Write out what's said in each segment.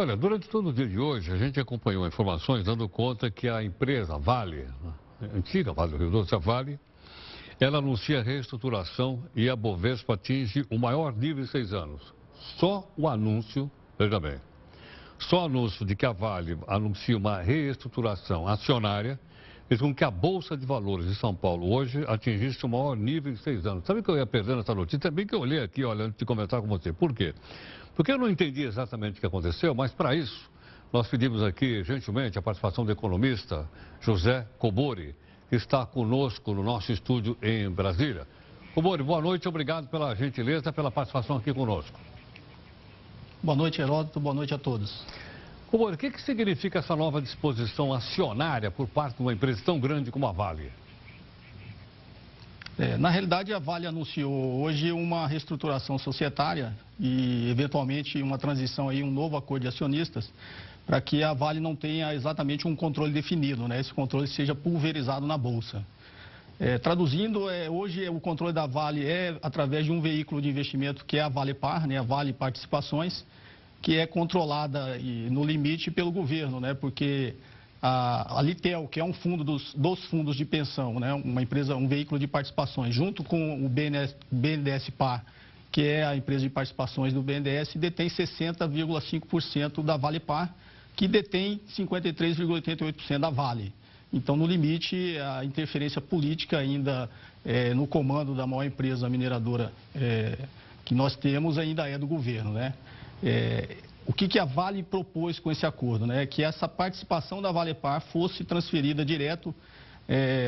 Olha, durante todo o dia de hoje, a gente acompanhou informações dando conta que a empresa Vale, a antiga Vale do Rio Doce, a Vale, ela anuncia reestruturação e a Bovespa atinge o maior nível em 6 anos. Só o anúncio, veja bem, só o anúncio de que a Vale anuncia uma reestruturação acionária fez com que a Bolsa de Valores de São Paulo hoje atingisse o maior nível em 6 anos. Sabe que eu ia perdendo essa notícia? Também que eu olhei aqui, olha, antes de conversar com você. Por quê? Porque eu não entendi exatamente o que aconteceu, mas para isso nós pedimos aqui, gentilmente, a participação do economista José Cobori, que está conosco no nosso estúdio em Brasília. Cobori, boa noite, obrigado pela gentileza, pela participação aqui conosco. Boa noite, Heródoto, boa noite a todos. Cobori, o que significa essa nova disposição acionária por parte de uma empresa tão grande como a Vale? Na realidade, a Vale anunciou hoje uma reestruturação societária e, eventualmente, uma transição aí, um novo acordo de acionistas, para que a Vale não tenha exatamente um controle definido, né? Esse controle seja pulverizado na Bolsa. Traduzindo, hoje o controle da Vale é através de um veículo de investimento que é a Valepar, né? A Vale Participações, que é controlada no limite pelo governo, né? Porque a Litel, que é um fundo dos fundos de pensão, né? Uma empresa, um veículo de participações, junto com o BNDES Par, que é a empresa de participações do BNDES, detém 60,5% da Valepar, que detém 53,88% da Vale. Então, no limite, a interferência política ainda no comando da maior empresa mineradora que nós temos ainda é do governo, né? O que a Vale propôs com esse acordo, né? Que essa participação da Valepar fosse transferida direto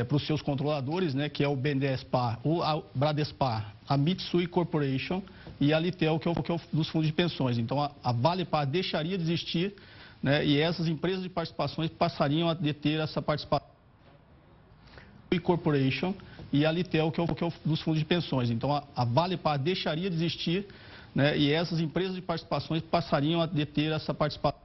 para os seus controladores, né? Que é o BNDES Par, a Bradespar, a Mitsui Corporation e a Litel, que é o dos fundos de pensões. Então, a Valepar deixaria de existir, né? E essas empresas de participações passariam a deter essa participação. Corporation e a Litel, que é o dos fundos de pensões. Então, a Valepar deixaria de existir, né? E essas empresas de participações passariam a deter essa participação.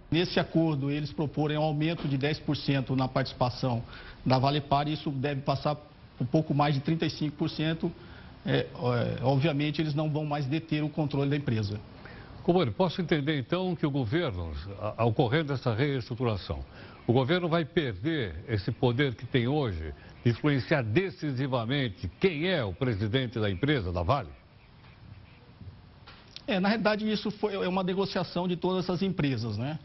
Nesse acordo, eles proporem um aumento de 10% na participação da Valepar, e isso deve passar um pouco mais de 35%. Obviamente, eles não vão mais deter o controle da empresa. Cobori, posso entender então que o governo, ao ocorrer dessa reestruturação, o governo vai perder esse poder que tem hoje de influenciar decisivamente quem é o presidente da empresa, da Vale? Na realidade, isso é uma negociação de todas essas empresas, né?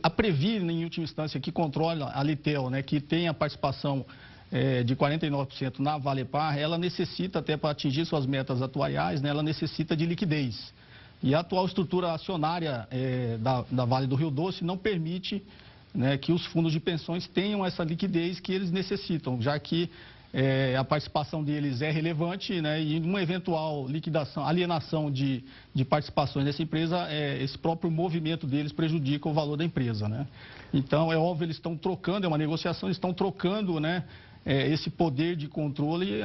A Previr, em última instância, que controla a Litel, né, que tem a participação de 49% na Valepar, ela necessita, até para atingir suas metas atuariais, né, ela necessita de liquidez. E a atual estrutura acionária da Vale do Rio Doce não permite, né, que os fundos de pensões tenham essa liquidez que eles necessitam, já que a participação deles é relevante, né, e uma eventual liquidação, alienação de participações dessa empresa, esse próprio movimento deles prejudica o valor da empresa, né? Então, é óbvio, eles estão trocando, é uma negociação, eles estão trocando, né, esse poder de controle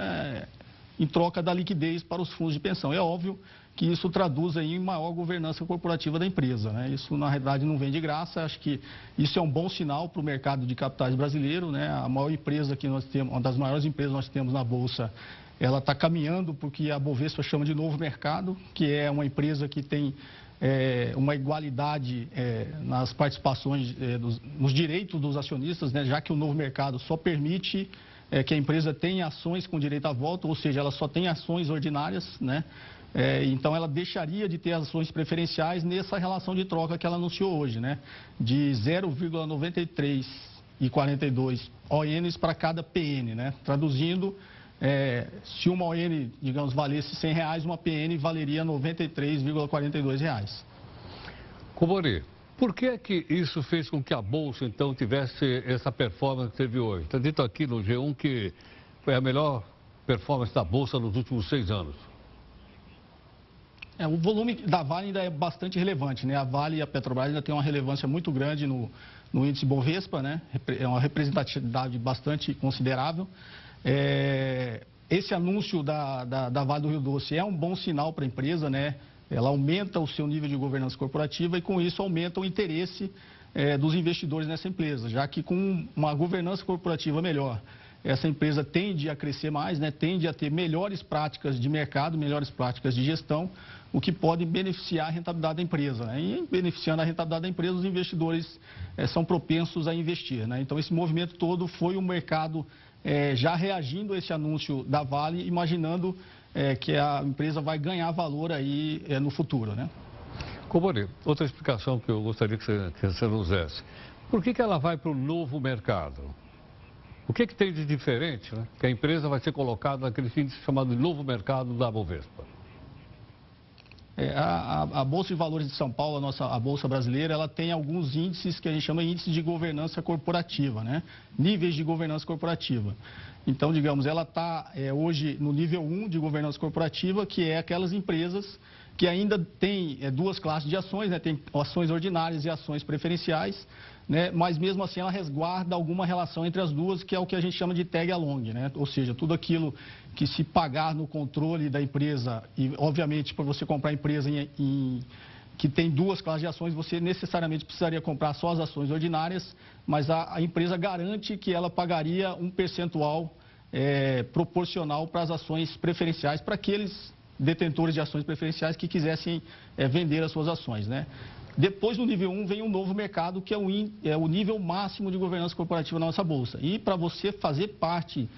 em troca da liquidez para os fundos de pensão. É óbvio que isso traduz aí em maior governança corporativa da empresa, né? Isso, na realidade, não vem de graça. Acho que isso é um bom sinal para o mercado de capitais brasileiro, né? A maior empresa que nós temos, uma das maiores empresas que nós temos na Bolsa, ela está caminhando porque a Bovespa chama de novo mercado, que é uma empresa que tem uma igualdade nas participações, nos direitos dos acionistas, né? Já que o novo mercado só permite que a empresa tenha ações com direito a voto, ou seja, ela só tem ações ordinárias, né? Então, ela deixaria de ter ações preferenciais nessa relação de troca que ela anunciou hoje, né? De 0,93 e 42 ONs para cada PN, né? Traduzindo, se uma ON, digamos, valesse R$100, uma PN valeria R$93,42. Cobori, por que é que isso fez com que a Bolsa, então, tivesse essa performance que teve hoje? Está dito aqui no G1 que foi a melhor performance da Bolsa nos últimos 6 anos. O volume da Vale ainda é bastante relevante, né? A Vale e a Petrobras ainda têm uma relevância muito grande no índice Bovespa, né? É uma representatividade bastante considerável. Esse anúncio da Vale do Rio Doce é um bom sinal para a empresa, né? Ela aumenta o seu nível de governança corporativa e, com isso, aumenta o interesse dos investidores nessa empresa, já que com uma governança corporativa melhor essa empresa tende a crescer mais, né? Tende a ter melhores práticas de mercado, melhores práticas de gestão, o que pode beneficiar a rentabilidade da empresa, né? E beneficiando a rentabilidade da empresa, os investidores são propensos a investir, né? Então, esse movimento todo foi o mercado já reagindo a esse anúncio da Vale, imaginando que a empresa vai ganhar valor aí no futuro, né? Cobori, outra explicação que eu gostaria que você nos desse. Por que ela vai para o novo mercado? O que tem de diferente, né? Que a empresa vai ser colocada naquele índice chamado de novo mercado da Bovespa? A Bolsa de Valores de São Paulo, a Bolsa brasileira, ela tem alguns índices que a gente chama de índices de governança corporativa, né? Níveis de governança corporativa. Então, digamos, ela está hoje no nível 1 de governança corporativa, que é aquelas empresas que ainda têm duas classes de ações, né? Tem ações ordinárias e ações preferenciais, né? Mas mesmo assim ela resguarda alguma relação entre as duas, que é o que a gente chama de tag along, né? Ou seja, tudo aquilo que se pagar no controle da empresa, e obviamente para você comprar a empresa que tem duas classes de ações, você necessariamente precisaria comprar só as ações ordinárias, mas a empresa garante que ela pagaria um percentual proporcional para as ações preferenciais, para aqueles detentores de ações preferenciais que quisessem vender as suas ações, né? Depois do nível 1 vem um novo mercado, que é o nível máximo de governança corporativa na nossa Bolsa. E para você fazer parte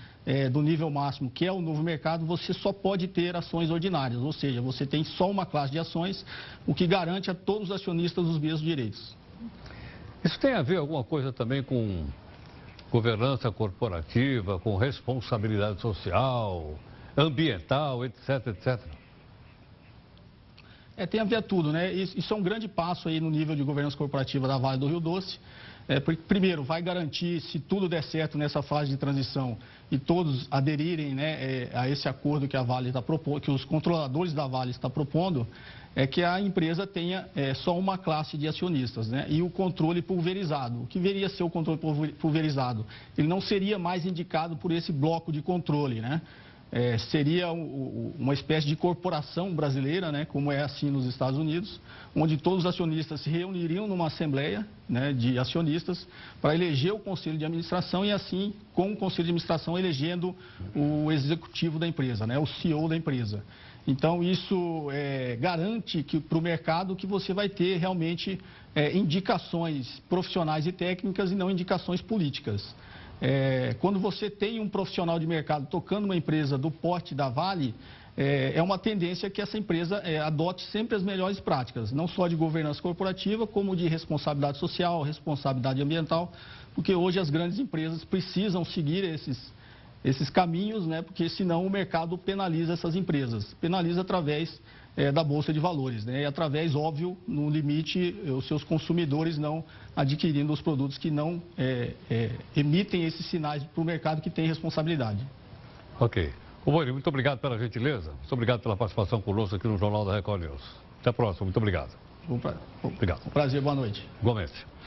do nível máximo, que é o novo mercado, você só pode ter ações ordinárias, ou seja, você tem só uma classe de ações, o que garante a todos os acionistas os mesmos direitos. Isso tem a ver alguma coisa também com governança corporativa, com responsabilidade social, ambiental, etc, etc? Tem a ver tudo, né? Isso é um grande passo aí no nível de governança corporativa da Vale do Rio Doce. Primeiro, vai garantir, se tudo der certo nessa fase de transição e todos aderirem, né, a esse acordo que a Vale está propondo, que os controladores da Vale estão propondo, que a empresa tenha só uma classe de acionistas, né? E o controle pulverizado. O que viria a ser o controle pulverizado? Ele não seria mais indicado por esse bloco de controle, né? Seria uma espécie de corporação brasileira, né, como é assim nos Estados Unidos, onde todos os acionistas se reuniriam numa assembleia, né, de acionistas para eleger o conselho de administração e assim, com o conselho de administração, elegendo o executivo da empresa, né, o CEO da empresa. Então, isso garante para o mercado que você vai ter realmente indicações profissionais e técnicas e não indicações políticas. Quando você tem um profissional de mercado tocando uma empresa do porte da Vale, é uma tendência que essa empresa adote sempre as melhores práticas, não só de governança corporativa, como de responsabilidade social, responsabilidade ambiental, porque hoje as grandes empresas precisam seguir esses caminhos, né? Porque senão o mercado penaliza essas empresas, penaliza através da Bolsa de Valores, né? E através, óbvio, no limite, os seus consumidores não adquirindo os produtos que não emitem esses sinais para o mercado que tem responsabilidade. Ok. Cobori, muito obrigado pela gentileza, muito obrigado pela participação conosco aqui no Jornal da Record News. Até a próxima, muito obrigado. Obrigado. Obrigado. Um prazer, boa noite. Igualmente.